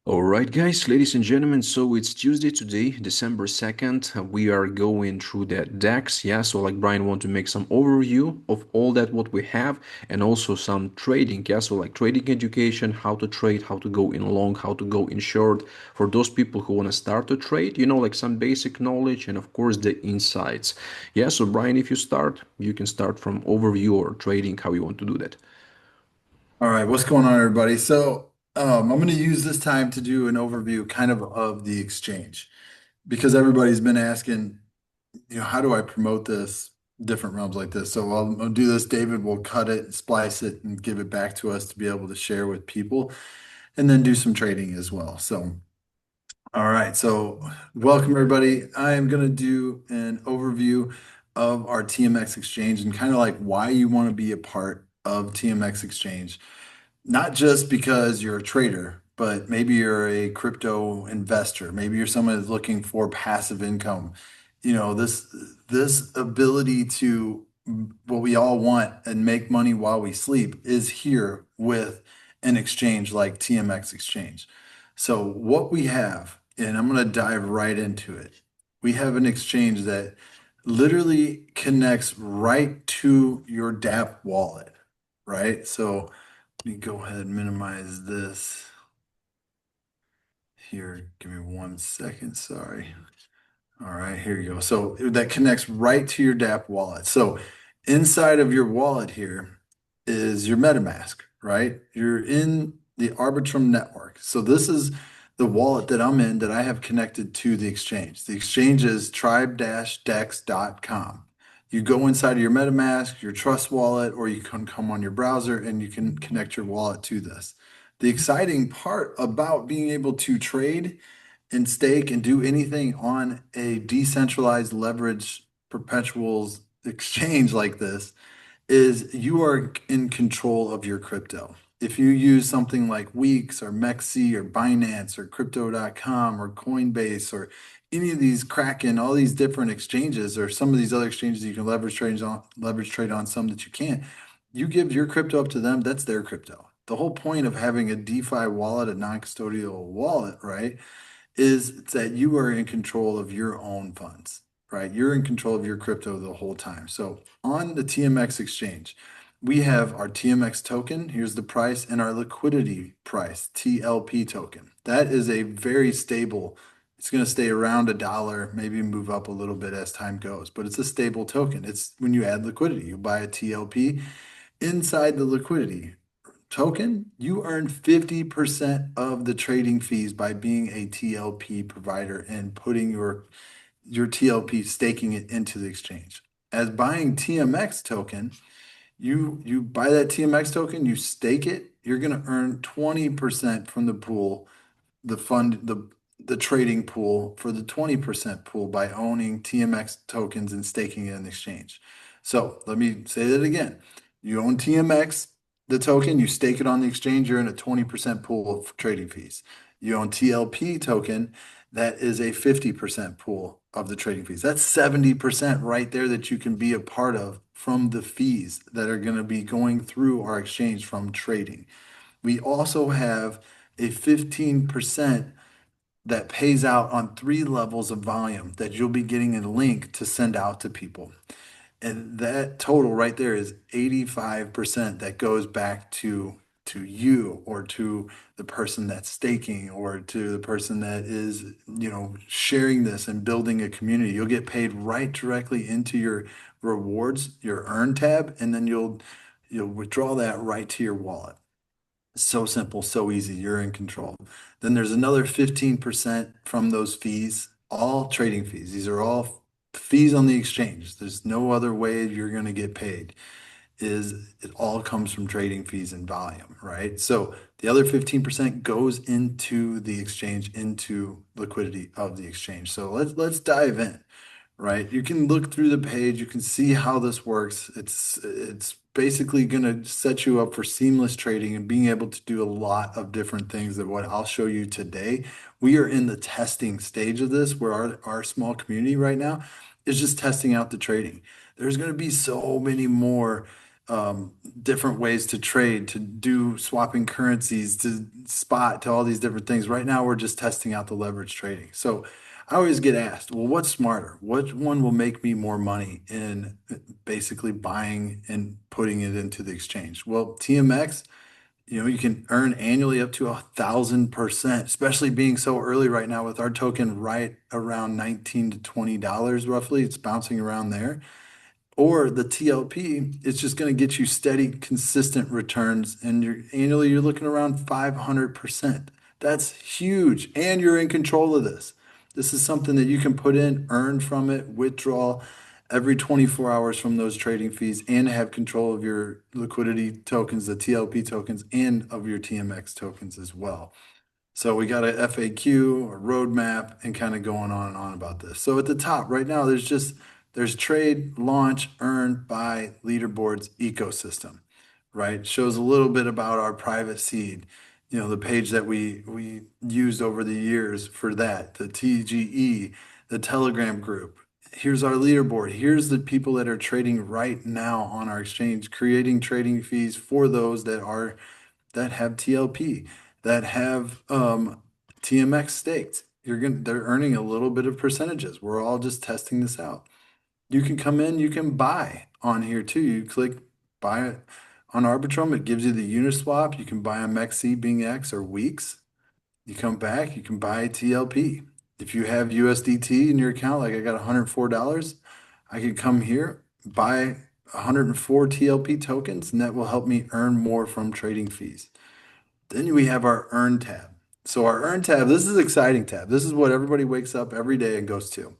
All right, guys, ladies and gentlemen. So it's Tuesday today, December 2nd. We are going through that DEX. Yeah, so like Brian want to make some overview of all that what we have and also some trading. Yeah, so like trading education, how to trade, how to go in long, how to go in short for those people who want to start to trade, like some basic knowledge and of course the insights. Yeah, so Brian, if you start, you can start from overview or trading, how you want to do that. All right, what's going on, everybody? I'm going to use this time to do an overview kind of the exchange because everybody's been asking, how do I promote this, different realms like this? So I'll do this. David will cut it, splice it, and give it back to us to be able to share with people and then do some trading as well. All right, so welcome, everybody. I am going to do an overview of our TMX exchange and kind of like why you want to be a part of TMX exchange. Not just because you're a trader, but maybe you're a crypto investor. Maybe you're someone who's looking for passive income. This ability to what we all want and make money while we sleep is here with an exchange like TMX Exchange. So what we have, and I'm going to dive right into it. We have an exchange that literally connects right to your DApp wallet, right? So let me go ahead and minimize this here. Give me 1 second. Sorry. All right, here you go. So that connects right to your DApp wallet. So inside of your wallet here is your MetaMask, right? You're in the Arbitrum network. So this is the wallet that I'm in that I have connected to the exchange. The exchange is tribe-dex.com. You go inside of your MetaMask, your Trust wallet, or you can come on your browser and you can connect your wallet to this. The exciting part about being able to trade and stake and do anything on a decentralized leverage perpetuals exchange like this is you are in control of your crypto. If you use something like Weeks or Mexi or Binance or crypto.com or Coinbase or any of these Kraken, all these different exchanges or some of these other exchanges you can leverage trade on, some that you can't, you give your crypto up to them, that's their crypto. The whole point of having a DeFi wallet, a non-custodial wallet, right, is that you are in control of your own funds, right? You're in control of your crypto the whole time. So on the TMX exchange, we have our TMX token. Here's the price and our liquidity price, TLP token. That is a very stable, it's going to stay around $1, maybe move up a little bit as time goes, but it's a stable token. It's when you add liquidity, you buy a TLP inside the liquidity token, you earn 50% of the trading fees by being a TLP provider and putting your TLP, staking it into the exchange. As buying TMX token, you buy that TMX token, you stake it, you're going to earn 20% from the pool, the fund, the trading pool for the 20% pool by owning TMX tokens and staking it in the exchange. So let me say that again. You own TMX, the token, you stake it on the exchange, you're in a 20% pool of trading fees. You own TLP token, that is a 50% pool of the trading fees. That's 70% right there that you can be a part of from the fees that are going to be going through our exchange from trading. We also have a 15% that pays out on 3 levels of volume that you'll be getting a link to send out to people. And that total right there is 85% that goes back to you or to the person that's staking or to the person that is, sharing this and building a community. You'll get paid right directly into your rewards, your earn tab, and then you'll withdraw that right to your wallet. So simple, so easy. You're in control. Then there's another 15% from those fees, all trading fees. These are all fees on the exchange. There's no other way you're going to get paid. Is it all comes from trading fees and volume, right? So the other 15% goes into the exchange, into liquidity of the exchange. So let's dive in, right? You can look through the page, you can see how this works. It's basically going to set you up for seamless trading and being able to do a lot of different things that what I'll show you today. We are in the testing stage of this where our small community right now is just testing out the trading. There's going to be so many more. different ways to trade, to do swapping currencies, to spot, to all these different things. Right now, we're just testing out the leverage trading. So I always get asked, well, what's smarter? Which one will make me more money in basically buying and putting it into the exchange? Well, TMX, you can earn annually up to 1,000%, especially being so early right now with our token right around $19 to $20 roughly. It's bouncing around there. Or the TLP, it's just going to get you steady, consistent returns, and you're looking around 500%. That's huge, and you're in control of this. This is something that you can put in, earn from it, withdraw every 24 hours from those trading fees, and have control of your liquidity tokens, the TLP tokens, and of your TMX tokens as well. So we got a FAQ, a roadmap, and kind of going on and on about this. So at the top right now, there's trade, launch, earn, buy, leaderboards, ecosystem, right? Shows a little bit about our private seed, the page that we used over the years for that, the TGE, the Telegram group. Here's our leaderboard. Here's the people that are trading right now on our exchange, creating trading fees for those that have TLP, that have TMX staked. They're earning a little bit of percentages. We're all just testing this out. You can come in, you can buy on here too. You click buy it on Arbitrum, it gives you the Uniswap. You can buy a MEXC being X or weeks. You come back, you can buy TLP. If you have USDT in your account, like I got $104, I could come here, buy 104 TLP tokens, and that will help me earn more from trading fees. Then we have our earn tab. So our earn tab, this is an exciting tab. This is what everybody wakes up every day and goes to.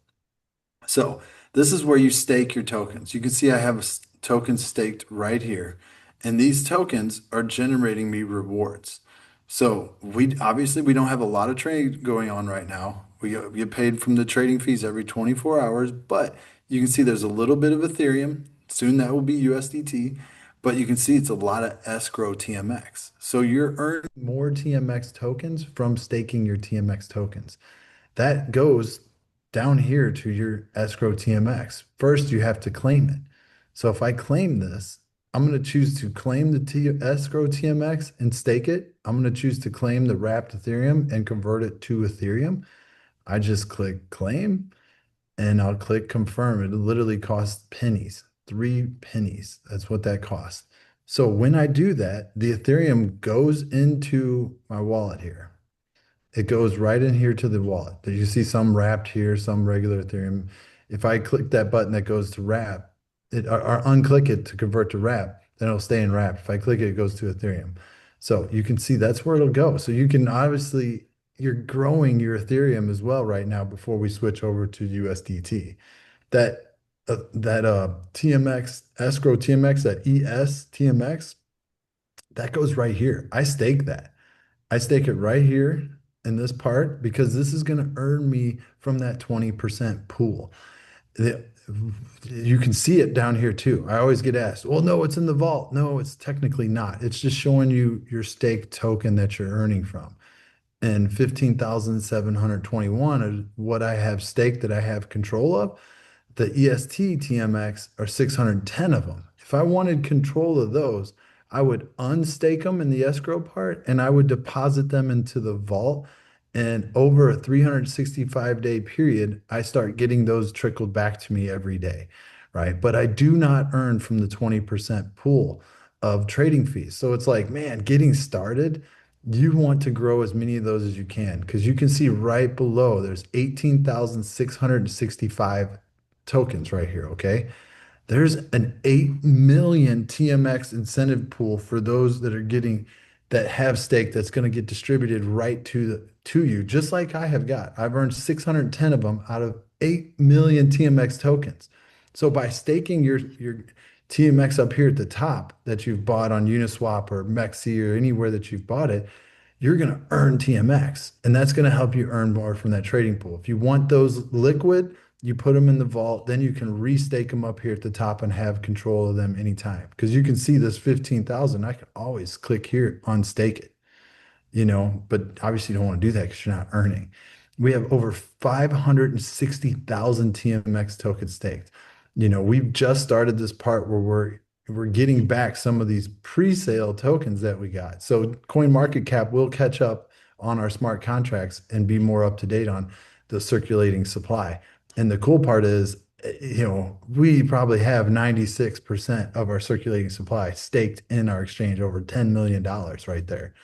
So this is where you stake your tokens. You can see I have tokens staked right here. And these tokens are generating me rewards. So we don't have a lot of trade going on right now. We get paid from the trading fees every 24 hours, but you can see there's a little bit of Ethereum. Soon that will be USDT, but you can see it's a lot of escrow TMX. So you're earning more TMX tokens from staking your TMX tokens. That goes down here to your escrow TMX. First, you have to claim it. So if I claim this, I'm going to choose to claim the escrow TMX and stake it. I'm going to choose to claim the wrapped Ethereum and convert it to Ethereum. I just click claim and I'll click confirm. It literally costs pennies, 3 pennies. That's what that costs. So when I do that, the Ethereum goes into my wallet here. It goes right in here to the wallet. You see some wrapped here, some regular Ethereum. If I click that button that goes to wrap, or unclick it to convert to wrap, then it'll stay in wrap. If I click it, it goes to Ethereum. So you can see that's where it'll go. So you can obviously, you're growing your Ethereum as well right now before we switch over to USDT. That TMX, escrow TMX, that ES TMX, that goes right here. I stake that. I stake it right here in this part because this is going to earn me from that 20% pool. You can see it down here too. I always get asked, well, no, it's in the vault. No, it's technically not. It's just showing you your stake token that you're earning from. And 15,721 is what I have staked that I have control of. The EST TMX are 610 of them. If I wanted control of those, I would unstake them in the escrow part and I would deposit them into the vault. And over a 365-day period, I start getting those trickled back to me every day, right? But I do not earn from the 20% pool of trading fees. So it's like, man, getting started, you want to grow as many of those as you can because you can see right below there's 18,665 tokens right here, okay? There's an 8 million TMX incentive pool for those that have stake that's going to get distributed right to you, just like I have got. I've earned 610 of them out of 8 million TMX tokens. So by staking your TMX up here at the top that you've bought on Uniswap or MEXC or anywhere that you've bought it, you're going to earn TMX, and that's going to help you earn more from that trading pool. If you want those liquid, you put them in the vault, then you can restake them up here at the top and have control of them anytime. Because you can see this 15,000, I can always click here, unstake it, but obviously you don't want to do that because you're not earning. We have over 560,000 TMX tokens staked. We've just started this part where we're we're getting back some of these pre-sale tokens that we got. So coin market cap will catch up on our smart contracts and be more up to date on the circulating supply. And the cool part is, we probably have 96% of our circulating supply staked in our exchange, over $10 million right there.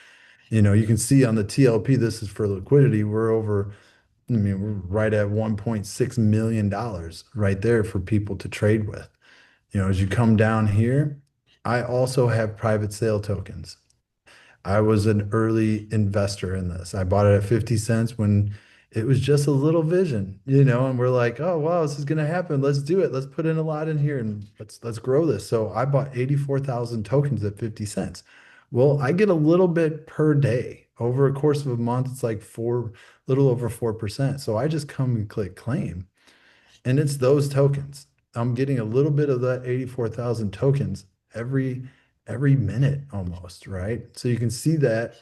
You can see on the TLP, this is for liquidity. I mean, we're right at $1.6 million right there for people to trade with. As you come down here, I also have private sale tokens. I was an early investor in this. I bought it at 50 cents when it was just a little vision, and we're like, oh wow, this is gonna happen. Let's do it. Let's put in a lot in here and let's grow this. So I bought 84,000 tokens at 50 cents. Well, I get a little bit per day. Over a course of a month, it's like little over 4%. So I just come and click claim. And it's those tokens. I'm getting a little bit of that 84,000 tokens every every minute almost, right? So you can see that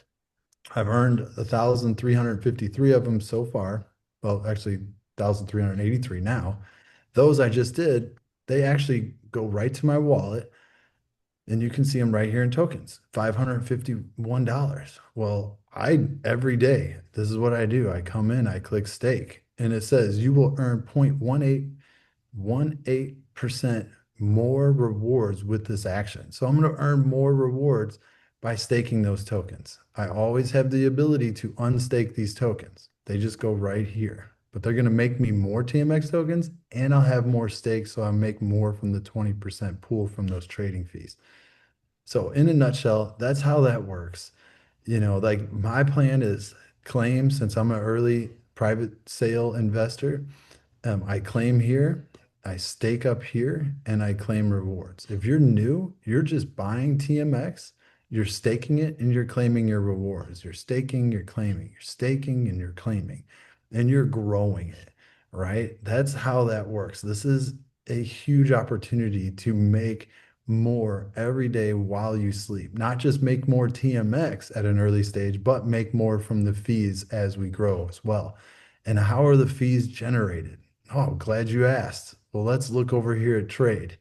I've earned 1,353 of them so far. Well, actually 1,383 now. Those I just did, they actually go right to my wallet and you can see them right here in tokens, $551. Well, every day, this is what I do. I come in, I click stake, and it says you will earn 0.1818% more rewards with this action. So I'm going to earn more rewards by staking those tokens. I always have the ability to unstake these tokens. They just go right here, but they're going to make me more TMX tokens and I'll have more stakes. So I make more from the 20% pool from those trading fees. So in a nutshell, that's how that works. Like my plan is claim since I'm an early private sale investor. I claim here, I stake up here, and I claim rewards. If you're new, you're just buying TMX, you're staking it, and you're claiming your rewards. You're staking, you're claiming, you're staking, and you're claiming, and you're growing it, right? That's how that works. This is a huge opportunity to make more every day while you sleep. Not just make more TMX at an early stage, but make more from the fees as we grow as well. And how are the fees generated? Oh, glad you asked. Well, let's look over here at trade.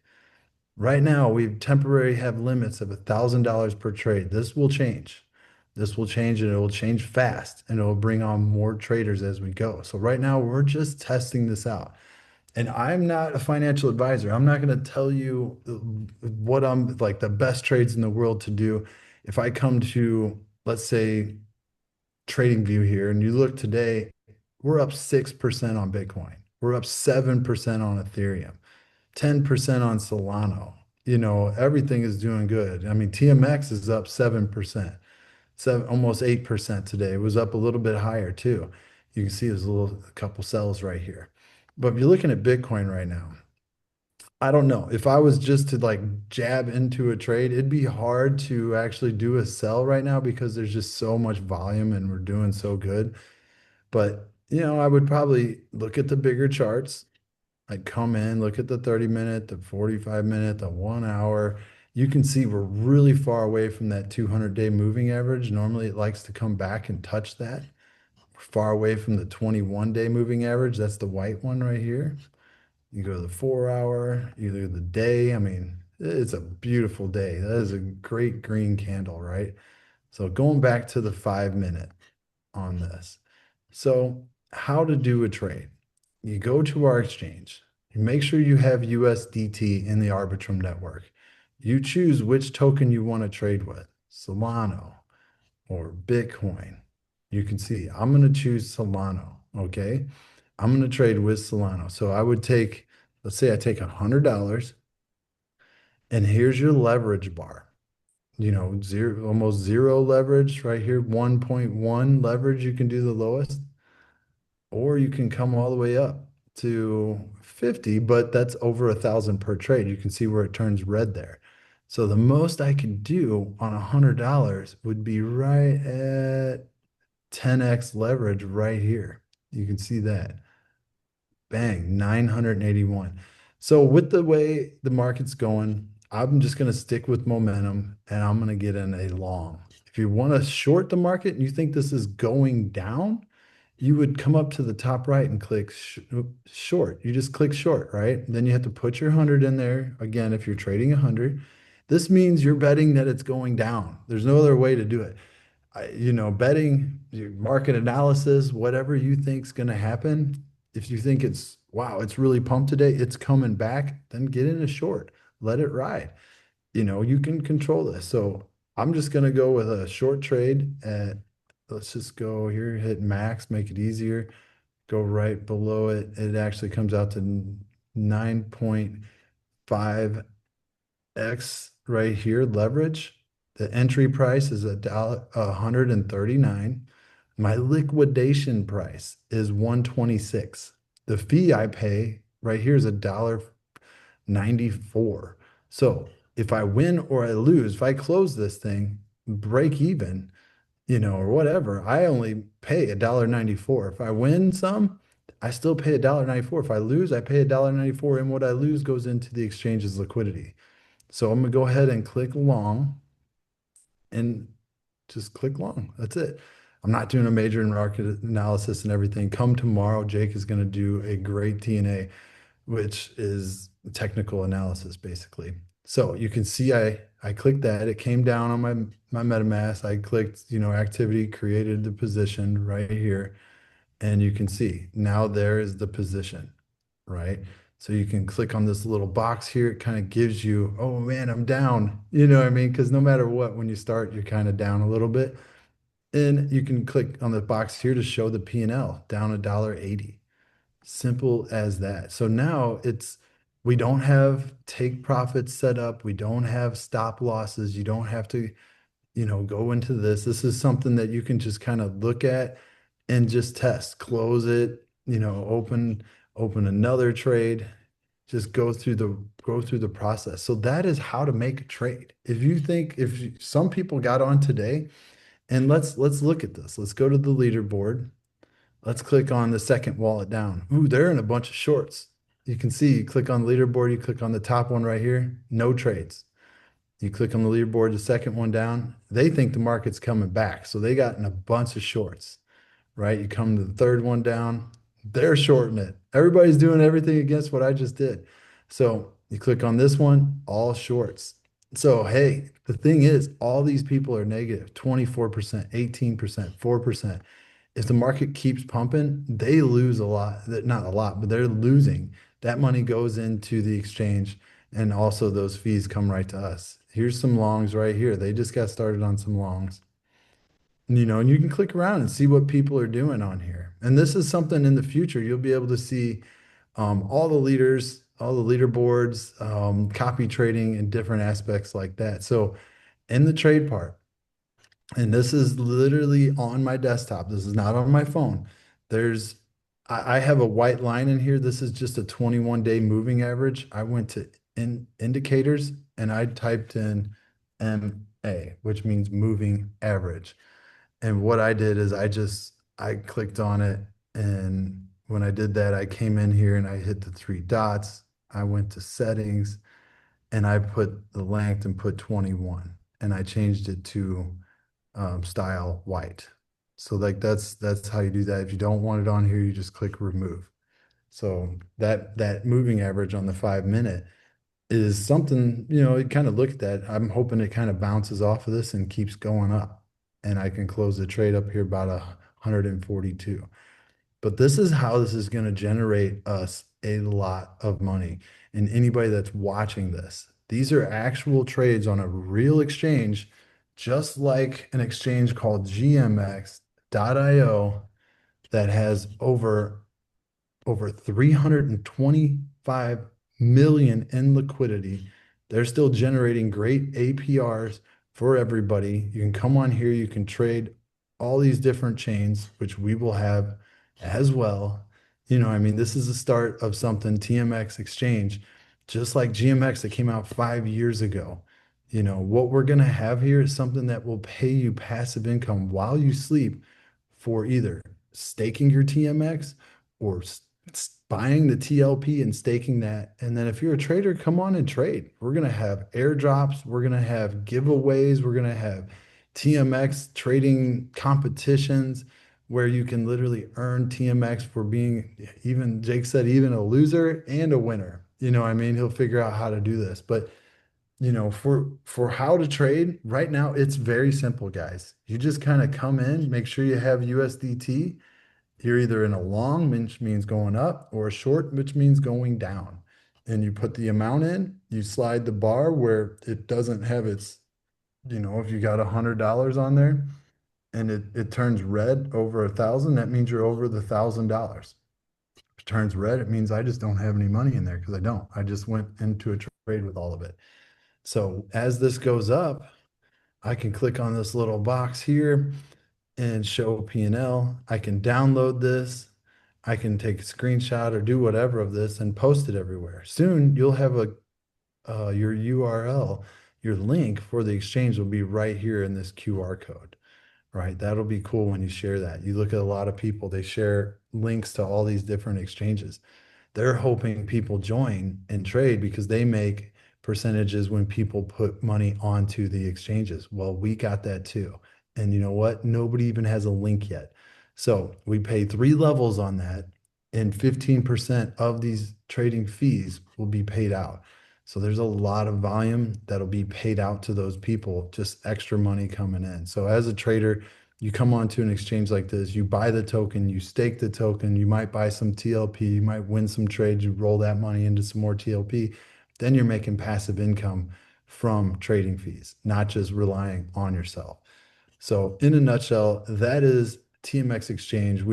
Right now, we temporarily have limits of $1,000 per trade. This will change. This will change and it will change fast and it will bring on more traders as we go. So right now, we're just testing this out. And I'm not a financial advisor. I'm not going to tell you what I'm like the best trades in the world to do. If I come to, let's say, TradingView here and you look today, we're up 6% on Bitcoin. We're up 7% on Ethereum, 10% on Solana. Everything is doing good. I mean, TMX is up 7%, almost 8% today. It was up a little bit higher too. You can see there's a couple cells right here. But if you're looking at Bitcoin right now, I don't know. If I was just to like jab into a trade, it'd be hard to actually do a sell right now because there's just so much volume and we're doing so good. But, I would probably look at the bigger charts. I'd come in, look at the 30-minute, the 45-minute, the 1 hour. You can see we're really far away from that 200-day moving average. Normally it likes to come back and touch that. We're far away from the 21-day moving average. That's the white one right here. You go to the 4 hour, either the day. I mean, it's a beautiful day. That is a great green candle, right? So going back to the 5-minute on this. So, how to do a trade? You go to our exchange, you make sure you have USDT in the Arbitrum network. You choose which token you want to trade with, Solana or Bitcoin. You can see I'm going to choose Solana. Okay. I'm going to trade with Solana. So I would take, let's say I take $100 and here's your leverage bar. Zero, almost zero leverage right here, 1.1 leverage. You can do the lowest or you can come all the way up to 50, but that's over 1,000 per trade. You can see where it turns red there. So the most I could do on $100 would be right at 10x leverage right here. You can see that. Bang, 981. So with the way the market's going, I'm just going to stick with momentum and I'm going to get in a long. If you want to short the market and you think this is going down, you would come up to the top right and click short. You just click short, right? Then you have to put your 100 in there. Again, if you're trading 100, This means you're betting that it's going down. There's no other way to do it. Betting, your market analysis, whatever you think's going to happen, if you think it's, wow, it's really pumped today, it's coming back, then get in a short, let it ride. You can control this. So I'm just going to go with a short trade at, let's just go here, hit max, make it easier, go right below it. It actually comes out to 9.5x right here, leverage. The entry price is $139. My liquidation price is 126. The fee I pay right here is $1.94. So if I win or I lose, if I close this thing, break even, or whatever, I only pay $1.94. If I win some, I still pay $1.94. If I lose, I pay $1.94, and what I lose goes into the exchange's liquidity. So I'm gonna go ahead and click long and just click long. That's it. I'm not doing a major market analysis and everything. Come tomorrow, Jake is going to do a great TNA, which is technical analysis basically. So you can see I clicked that. It came down on my MetaMask. I clicked, activity, created the position right here. And you can see now there is the position, right? So you can click on this little box here. It kind of gives you, oh man, I'm down. You know what I mean? Because no matter what, when you start, you're kind of down a little bit. And you can click on the box here to show the P&L down $1.80. Simple as that. So now we don't have take profits set up. We don't have stop losses. You don't have to, go into this. This is something that you can just kind of look at and just test, close it, open another trade, just go through the process. So that is how to make a trade. Some people got on today, and let's look at this. Let's go to the leaderboard. Let's click on the second wallet down. Ooh, they're in a bunch of shorts. You can see, you click on the leaderboard, you click on the top one right here, no trades. You click on the leaderboard, the second one down, they think the market's coming back. So they got in a bunch of shorts, right? You come to the third one down, they're shorting it. Everybody's doing everything against what I just did. So you click on this one, all shorts. So, hey, the thing is, all these people are negative 24%, 18%, 4%. If the market keeps pumping, they lose a lot. Not a lot, but they're losing. That money goes into the exchange, and also those fees come right to us. Here's some longs right here. They just got started on some longs. And you can click around and see what people are doing on here. And this is something in the future you'll be able to see all the leaders, all the leaderboards, copy trading, and different aspects like that. So in the trade part, and this is literally on my desktop. This is not on my phone. There's, I have a white line in here. This is just a 21-day moving average. I went to indicators and I typed in MA, which means moving average. And what I did is I clicked on it. And when I did that, I came in here and I hit the three dots. I went to settings and I put the length and put 21. And I changed it to style white. So like that's how you do that. If you don't want it on here, you just click remove. So that moving average on the 5 minute is something, you kind of look at that. I'm hoping it kind of bounces off of this and keeps going up. And I can close the trade up here about 142. But this is how this is going to generate us a lot of money. And anybody that's watching this, these are actual trades on a real exchange, just like an exchange called GMX.io that has over 325 million in liquidity. They're still generating great APRs for everybody. You can come on here, you can trade all these different chains, which we will have as well. I mean, this is the start of something, TMX Exchange, just like GMX that came out 5 years ago. What we're going to have here is something that will pay you passive income while you sleep for either staking your TMX or buying the TLP and staking that. And then if you're a trader, come on and trade. We're going to have airdrops. We're going to have giveaways. We're going to have TMX trading competitions where you can literally earn TMX for being, even Jake said, even a loser and a winner. I mean, he'll figure out how to do this. But for how to trade right now, it's very simple, guys. You just kind of come in, make sure you have USDT. You're either in a long, which means going up, or a short, which means going down. And you put the amount in, you slide the bar where it doesn't have its, if you got $100 on there and it turns red over 1,000, that means you're over the $1,000. If it turns red, it means I just don't have any money in there because I don't. I just went into a trade with all of it. So as this goes up, I can click on this little box here and show P&L. I can download this. I can take a screenshot or do whatever of this and post it everywhere. Soon you'll have your URL, your link for the exchange will be right here in this QR code, right? That'll be cool when you share that. You look at a lot of people, they share links to all these different exchanges. They're hoping people join and trade because they make percentages when people put money onto the exchanges. Well, we got that too. And you know what? Nobody even has a link yet. So we pay three levels on that, and 15% of these trading fees will be paid out. So there's a lot of volume that'll be paid out to those people, just extra money coming in. So as a trader, you come onto an exchange like this, you buy the token, you stake the token, you might buy some TLP, you might win some trades, you roll that money into some more TLP. Then you're making passive income from trading fees, not just relying on yourself. So in a nutshell, that is TMX Exchange.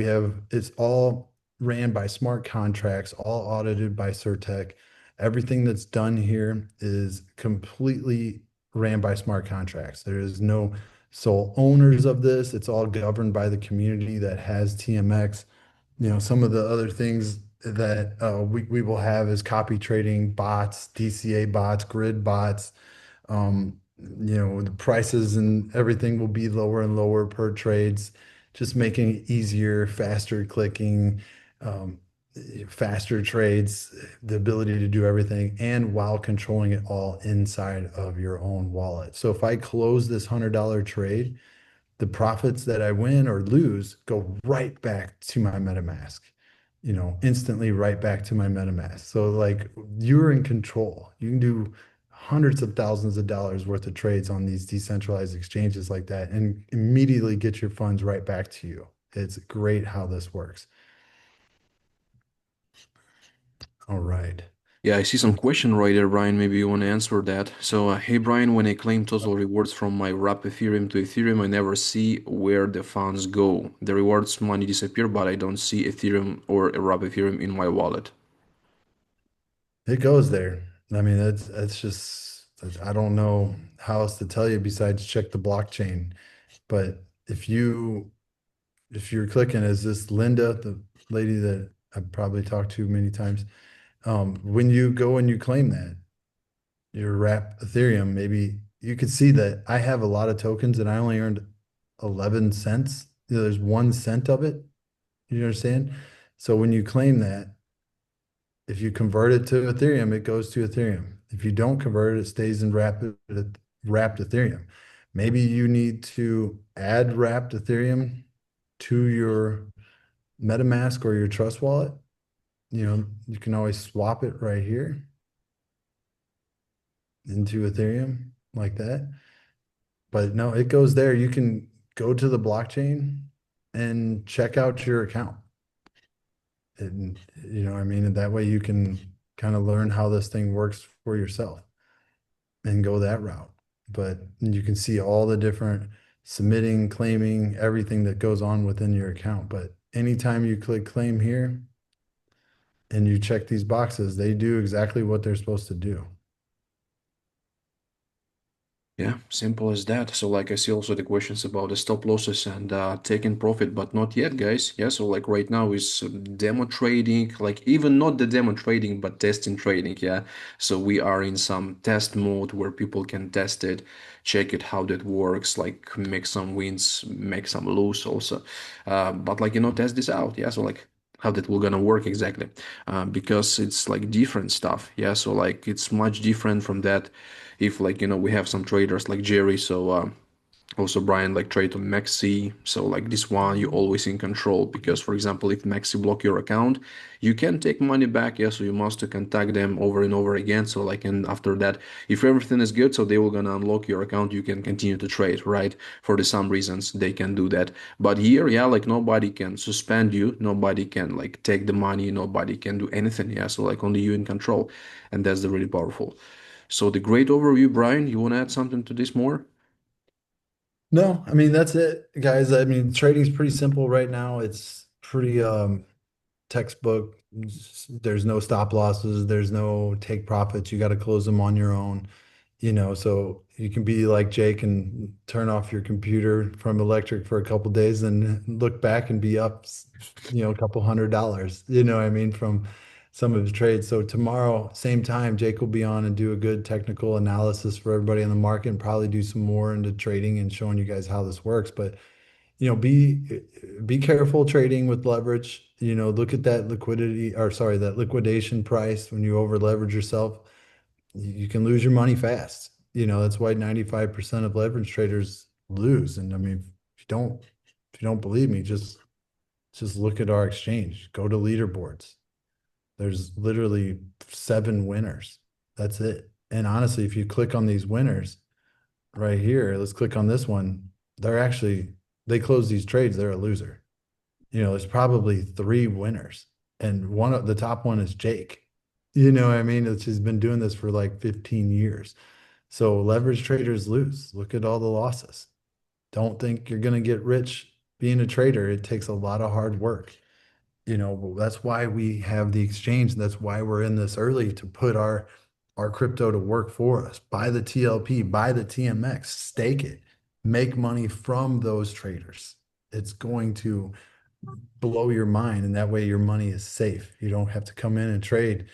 It's all ran by smart contracts, all audited by CertTech. Everything that's done here is completely ran by smart contracts. There is no sole owners of this. It's all governed by the community that has TMX. Some of the other things that we will have is copy trading bots, DCA bots, grid bots. The prices and everything will be lower and lower per trades, just making it easier, faster clicking, um, faster trades, the ability to do everything, and while controlling it all inside of your own wallet. So if I close this $100 trade, the profits that I win or lose go right back to my MetaMask, instantly right back to my MetaMask. So like you're in control. You can do hundreds of thousands of dollars worth of trades on these decentralized exchanges like that and immediately get your funds right back to you. It's great how this works. All right. Yeah, I see some question right there, Brian. Maybe you want to answer that. So, hey, Brian, when I claim total rewards from my wrap Ethereum to Ethereum, I never see where the funds go. The rewards money disappear, but I don't see Ethereum or wrap Ethereum in my wallet. It goes there. I mean, that's just I don't know how else to tell you besides check the blockchain. But if you're clicking as this Linda, the lady that I've probably talked to many times, when you go and you claim that your wrap Ethereum, maybe you could see that I have a lot of tokens and I only earned 11 cents. There's 1 cent of it. You understand? So when you claim that, if you convert it to Ethereum, it goes to Ethereum. If you don't convert it, it stays in wrapped Ethereum. Maybe you need to add wrapped Ethereum to your MetaMask or your Trust wallet. You can always swap it right here into Ethereum like that. But no, it goes there. You can go to the blockchain and check out your account. And I mean, and that way you can kind of learn how this thing works for yourself and go that route. But you can see all the different submitting, claiming, everything that goes on within your account. But anytime you click claim here and you check these boxes, they do exactly what they're supposed to do. Yeah, simple as that. So like I see also the questions about the stop losses and taking profit, but not yet, guys. Yeah, so like right now is demo trading, like even not the demo trading, but testing trading. Yeah, so we are in some test mode where people can test it, check it how that works, like make some wins, make some lose also. But like test this out. Yeah, so like how that will gonna work exactly, because it's like different stuff. Yeah, so like it's much different from that if like we have some traders like Jerry, so Also, Brian, like trade on Maxi. So like this one, you're always in control because, for example, if Maxi block your account, you can take money back. Yeah, so you must contact them over and over again. So like, and after that, if everything is good, so they will gonna unlock your account. You can continue to trade, right? For the some reasons they can do that. But here, yeah, like nobody can suspend you. Nobody can like take the money. Nobody can do anything. Yeah, so like only you in control, and that's the really powerful. So the great overview, Brian. You wanna add something to this more? No, I mean that's it, guys. I mean, trading's pretty simple right now. It's pretty textbook. There's no stop losses, there's no take profits. You got to close them on your own, so you can be like Jake and turn off your computer from electric for a couple days and look back and be up, a couple $100, I mean, from some of the trades. So tomorrow, same time, Jake will be on and do a good technical analysis for everybody in the market and probably do some more into trading and showing you guys how this works. But be careful trading with leverage. Look at that liquidity, or sorry, that liquidation price when you over leverage yourself. You can lose your money fast. That's why 95% of leverage traders lose. And I mean, if you don't believe me, just look at our exchange. Go to leaderboards. There's literally 7 winners. That's it. And honestly, if you click on these winners right here, let's click on this one. They close these trades, they're a loser. There's probably 3 winners, and one of the top one is Jake. What I mean? He's been doing this for like 15 years. So leverage traders lose. Look at all the losses. Don't think you're going to get rich being a trader. It takes a lot of hard work. That's why we have the exchange. That's why we're in this early to put our crypto to work for us. Buy the TLP, buy the TMX, stake it, make money from those traders. It's going to blow your mind, and that way your money is safe. You don't have to come in and trade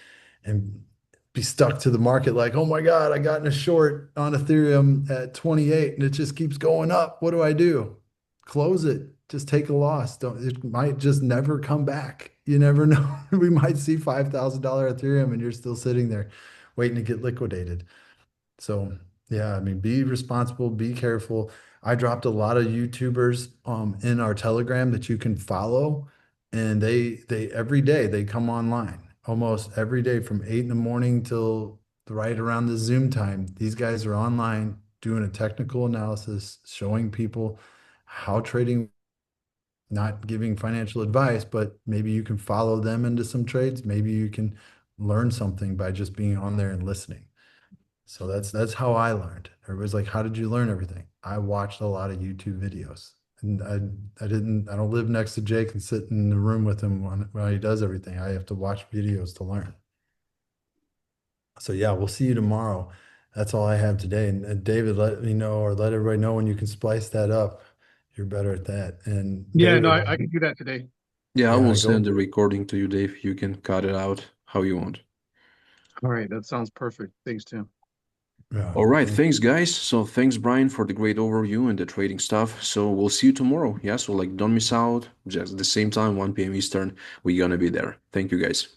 and be stuck to the market like, oh my God, I got in a short on Ethereum at 28 and it just keeps going up. What do I do? Close it. Just take a loss. Don't, it might just never come back. You never know. We might see $5,000 Ethereum and you're still sitting there waiting to get liquidated. So yeah, I mean, be responsible, be careful. I dropped a lot of YouTubers in our Telegram that you can follow, and they every day they come online, almost every day from 8 in the morning till right around the Zoom time. These guys are online doing a technical analysis, showing people how trading, not giving financial advice, but maybe you can follow them into some trades. Maybe you can learn something by just being on there and listening. So that's how I learned. Everybody's like, "How did you learn everything?" I watched a lot of YouTube videos, and I don't live next to Jake and sit in the room with him while he does everything. I have to watch videos to learn. So yeah, we'll see you tomorrow. That's all I have today. And David, let me know, or let everybody know when you can splice that up. You're better at that. And Yeah, no, David, I can do that today. Yeah, I will yeah, send go. the recording to you, Dave. You can cut it out how you want. All right, that sounds perfect. Thanks, Tim. Yeah, All right, thank thanks, guys. So thanks, Brian, for the great overview and the trading stuff. So we'll see you tomorrow. Yeah, so like don't miss out. Just at the same time, 1 p.m. Eastern, we're gonna be there. Thank you, guys.